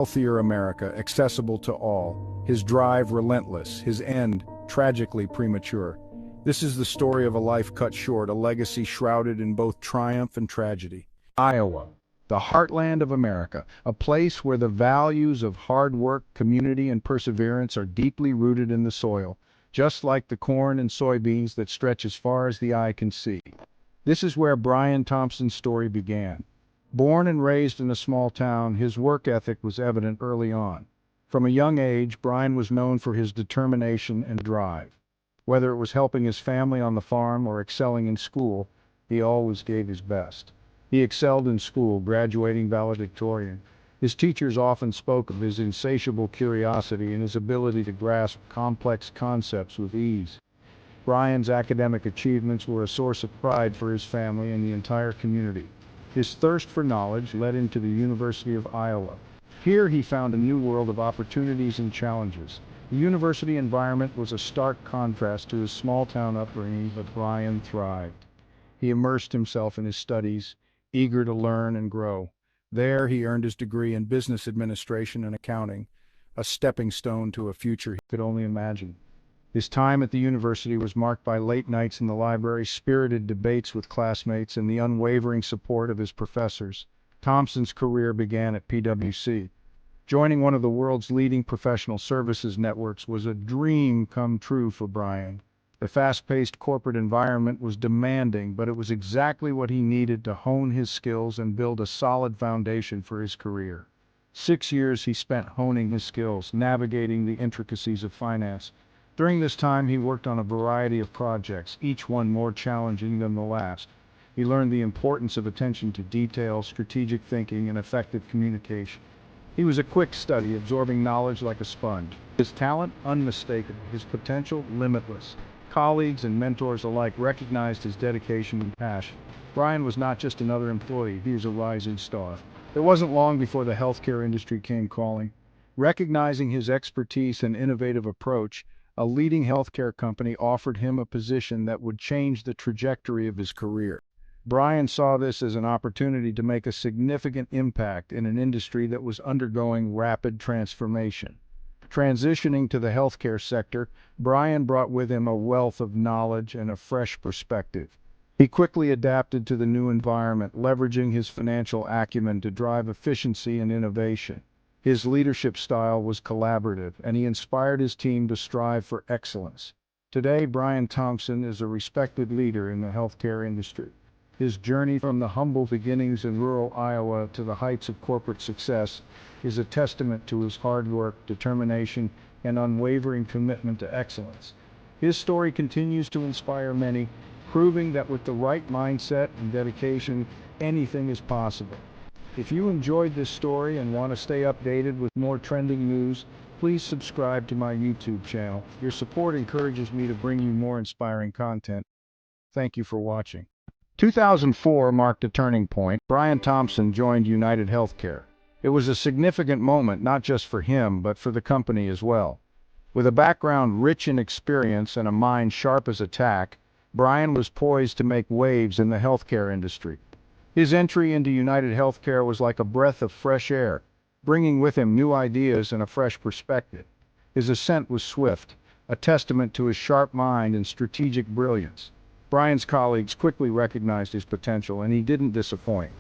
Healthier America, accessible to all, his drive relentless, his end tragically premature. This is the story of a life cut short, a legacy shrouded in both triumph and tragedy. Iowa, the heartland of America, a place where the values of hard work, community, and perseverance are deeply rooted in the soil, just like the corn and soybeans that stretch as far as the eye can see. This is where Brian Thompson's story began. Born and raised in a small town, his work ethic was evident early on. From a young age, Brian was known for his determination and drive. Whether it was helping his family on the farm or excelling in school, he always gave his best. He excelled in school, graduating valedictorian. His teachers often spoke of his insatiable curiosity and his ability to grasp complex concepts with ease. Brian's academic achievements were a source of pride for his family and the entire community. His thirst for knowledge led him to the University of Iowa. Here he found a new world of opportunities and challenges. The university environment was a stark contrast to his small-town upbringing, but Brian thrived. He immersed himself in his studies, eager to learn and grow. There he earned his degree in business administration and accounting, a stepping stone to a future he could only imagine. His time at the university was marked by late nights in the library, spirited debates with classmates, and the unwavering support of his professors. Thompson's career began at PwC. Joining one of the world's leading professional services networks was a dream come true for Brian. The fast-paced corporate environment was demanding, but it was exactly what he needed to hone his skills and build a solid foundation for his career. 6 years he spent honing his skills, navigating the intricacies of finance. During this time, he worked on a variety of projects, each one more challenging than the last. He learned the importance of attention to detail, strategic thinking, and effective communication. He was a quick study, absorbing knowledge like a sponge. His talent, unmistakable, his potential, limitless. Colleagues and mentors alike recognized his dedication and passion. Brian was not just another employee, he was a rising star. It wasn't long before the healthcare industry came calling. Recognizing his expertise and innovative approach, a leading healthcare company offered him a position that would change the trajectory of his career. Brian saw this as an opportunity to make a significant impact in an industry that was undergoing rapid transformation. Transitioning to the healthcare sector, Brian brought with him a wealth of knowledge and a fresh perspective. He quickly adapted to the new environment, leveraging his financial acumen to drive efficiency and innovation. His leadership style was collaborative, and he inspired his team to strive for excellence. Today, Brian Thompson is a respected leader in the healthcare industry. His journey from the humble beginnings in rural Iowa to the heights of corporate success is a testament to his hard work, determination, and unwavering commitment to excellence. His story continues to inspire many, proving that with the right mindset and dedication, anything is possible. If you enjoyed this story and want to stay updated with more trending news, please subscribe to my YouTube channel. Your support encourages me to bring you more inspiring content. Thank you for watching. 2004 marked a turning point. Brian Thompson joined UnitedHealthcare. It was a significant moment not just for him, but for the company as well. With a background rich in experience and a mind sharp as a tack, Brian was poised to make waves in the healthcare industry. His entry into UnitedHealthcare was like a breath of fresh air, bringing with him new ideas and a fresh perspective. His ascent was swift, a testament to his sharp mind and strategic brilliance. Brian's colleagues quickly recognized his potential, and he didn't disappoint.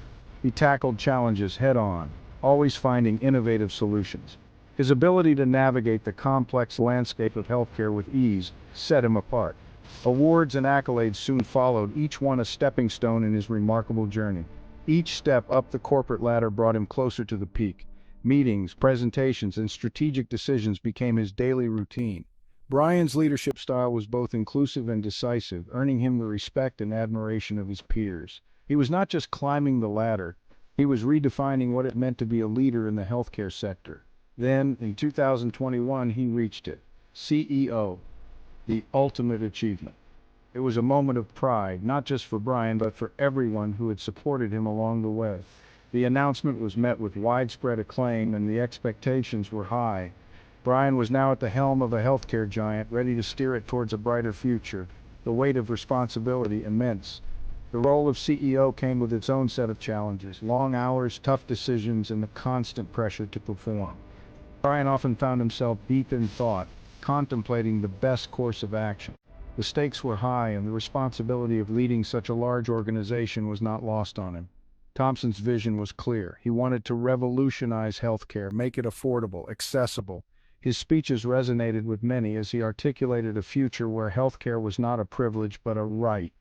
He tackled challenges head-on, always finding innovative solutions. His ability to navigate the complex landscape of healthcare with ease set him apart. Awards and accolades soon followed, each one a stepping stone in his remarkable journey. Each step up the corporate ladder brought him closer to the peak. Meetings, presentations, and strategic decisions became his daily routine. Brian's leadership style was both inclusive and decisive, earning him the respect and admiration of his peers. He was not just climbing the ladder, he was redefining what it meant to be a leader in the healthcare sector. Then, in 2021, he reached it. CEO, the ultimate achievement. It was a moment of pride, not just for Brian, but for everyone who had supported him along the way. The announcement was met with widespread acclaim, and the expectations were high. Brian was now at the helm of a healthcare giant, ready to steer it towards a brighter future, the weight of responsibility immense. The role of CEO came with its own set of challenges: long hours, tough decisions, and the constant pressure to perform. Brian often found himself deep in thought, contemplating the best course of action. The stakes were high, and the responsibility of leading such a large organization was not lost on him. Thompson's vision was clear. He wanted to revolutionize healthcare, make it affordable, accessible. His speeches resonated with many as he articulated a future where healthcare was not a privilege but a right.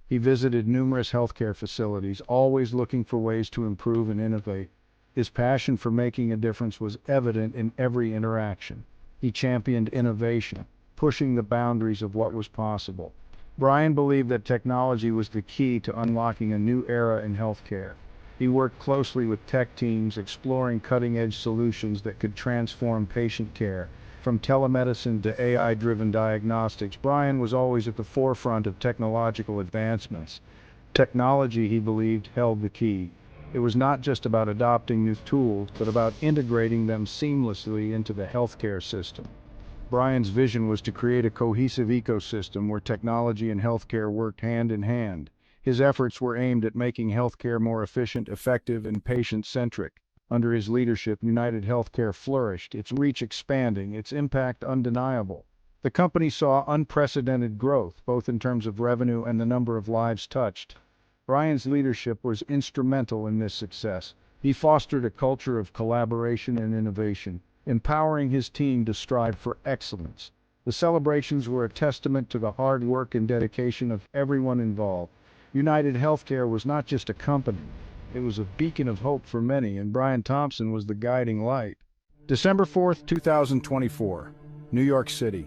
He visited numerous healthcare facilities, always looking for ways to improve and innovate. His passion for making a difference was evident in every interaction. He championed innovation, pushing the boundaries of what was possible. Brian believed that technology was the key to unlocking a new era in healthcare. He worked closely with tech teams, exploring cutting-edge solutions that could transform patient care. From telemedicine to AI-driven diagnostics, Brian was always at the forefront of technological advancements. Technology, he believed, held the key. It was not just about adopting new tools, but about integrating them seamlessly into the healthcare system. Brian's vision was to create a cohesive ecosystem where technology and healthcare worked hand in hand. His efforts were aimed at making healthcare more efficient, effective, and patient-centric. Under his leadership, UnitedHealthcare flourished, its reach expanding, its impact undeniable. The company saw unprecedented growth, both in terms of revenue and the number of lives touched. Brian's leadership was instrumental in this success. He fostered a culture of collaboration and innovation, empowering his team to strive for excellence. The celebrations were a testament to the hard work and dedication of everyone involved. UnitedHealthcare was not just a company, it was a beacon of hope for many, and Brian Thompson was the guiding light. December 4th, 2024, New York City.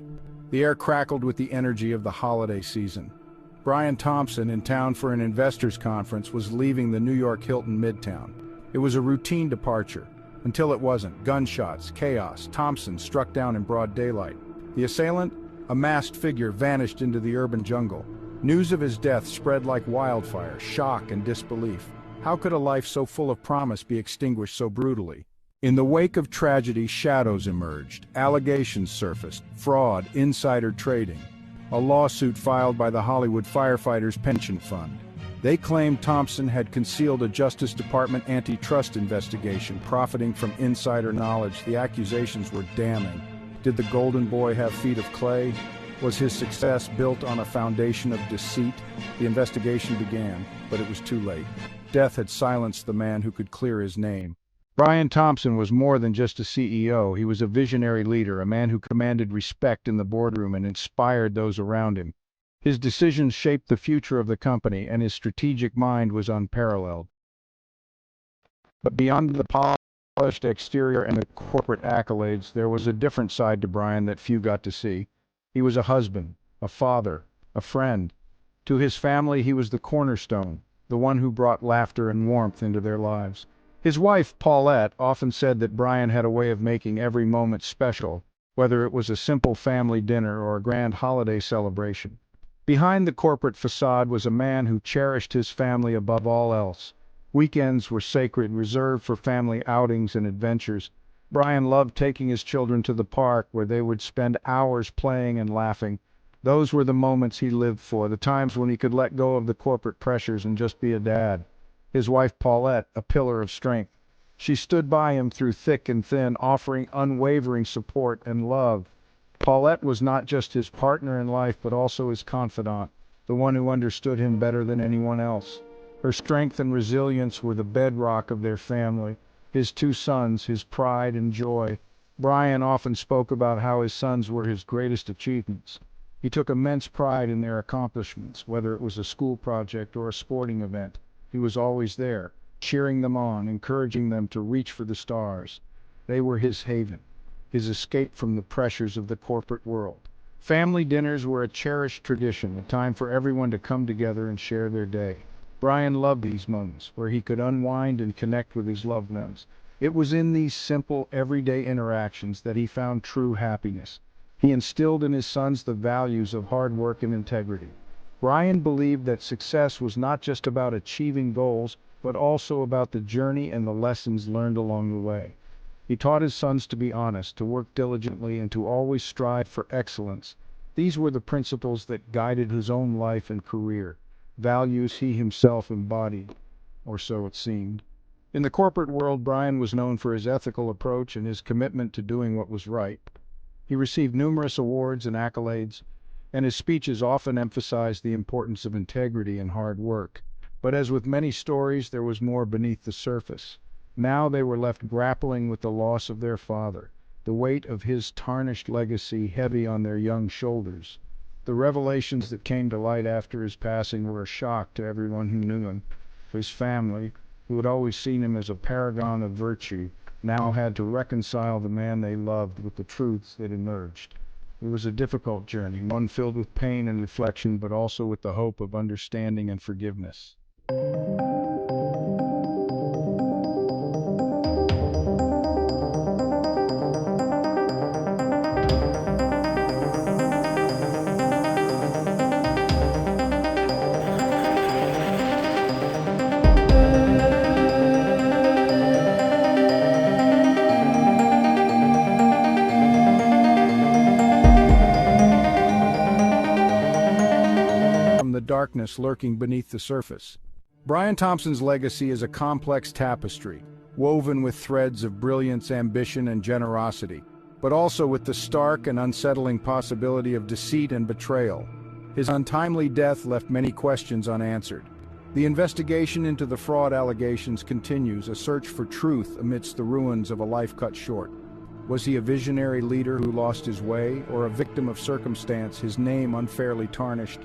The air crackled with the energy of the holiday season. Brian Thompson, in town for an investors conference, was leaving the New York Hilton Midtown. It was a routine departure, until it wasn't. Gunshots, chaos. Thompson struck down in broad daylight. The assailant, a masked figure, vanished into the urban jungle. News of his death spread like wildfire, shock and disbelief. How could a life so full of promise be extinguished so brutally? In the wake of tragedy, shadows emerged. Allegations surfaced: fraud, insider trading. A lawsuit filed by the Hollywood Firefighters Pension Fund. They claimed Thompson had concealed a Justice Department antitrust investigation, profiting from insider knowledge. The accusations were damning. Did the Golden Boy have feet of clay? Was his success built on a foundation of deceit? The investigation began, but it was too late. Death had silenced the man who could clear his name. Brian Thompson was more than just a CEO. He was a visionary leader, a man who commanded respect in the boardroom and inspired those around him. His decisions shaped the future of the company, and his strategic mind was unparalleled. But beyond the polished exterior and the corporate accolades, there was a different side to Brian that few got to see. He was a husband, a father, a friend. To his family, he was the cornerstone, the one who brought laughter and warmth into their lives. His wife, Paulette, often said that Brian had a way of making every moment special, whether it was a simple family dinner or a grand holiday celebration. Behind the corporate facade was a man who cherished his family above all else. Weekends were sacred, reserved for family outings and adventures. Brian loved taking his children to the park, where they would spend hours playing and laughing. Those were the moments he lived for, the times when he could let go of the corporate pressures and just be a dad. His wife Paulette, a pillar of strength. She stood by him through thick and thin, offering unwavering support and love. Paulette was not just his partner in life, but also his confidant, the one who understood him better than anyone else. Her strength and resilience were the bedrock of their family. His two sons, his pride and joy. Brian often spoke about how his sons were his greatest achievements. He took immense pride in their accomplishments, whether it was a school project or a sporting event. He was always there, cheering them on, encouraging them to reach for the stars. They were his haven, his escape from the pressures of the corporate world. Family dinners were a cherished tradition, a time for everyone to come together and share their day. Brian loved these moments, where he could unwind and connect with his loved ones. It was in these simple, everyday interactions that he found true happiness. He instilled in his sons the values of hard work and integrity. Brian believed that success was not just about achieving goals, but also about the journey and the lessons learned along the way. He taught his sons to be honest, to work diligently, and to always strive for excellence. These were the principles that guided his own life and career. values he himself embodied, or so it seemed. In the corporate world, Brian was known for his ethical approach and his commitment to doing what was right. He received numerous awards and accolades, and his speeches often emphasized the importance of integrity and hard work. But as with many stories, there was more beneath the surface. Now they were left grappling with the loss of their father, the weight of his tarnished legacy heavy on their young shoulders. The revelations that came to light after his passing were a shock to everyone who knew him. His family, who had always seen him as a paragon of virtue, now had to reconcile the man they loved with the truths that emerged. It was a difficult journey, one filled with pain and reflection, but also with the hope of understanding and forgiveness. From the darkness lurking beneath the surface. Brian Thompson's legacy is a complex tapestry, woven with threads of brilliance, ambition, and generosity, but also with the stark and unsettling possibility of deceit and betrayal. His untimely death left many questions unanswered. The investigation into the fraud allegations continues, a search for truth amidst the ruins of a life cut short. Was he a visionary leader who lost his way, or a victim of circumstance, his name unfairly tarnished?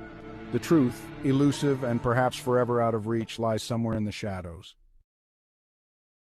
The truth, elusive and perhaps forever out of reach, lies somewhere in the shadows.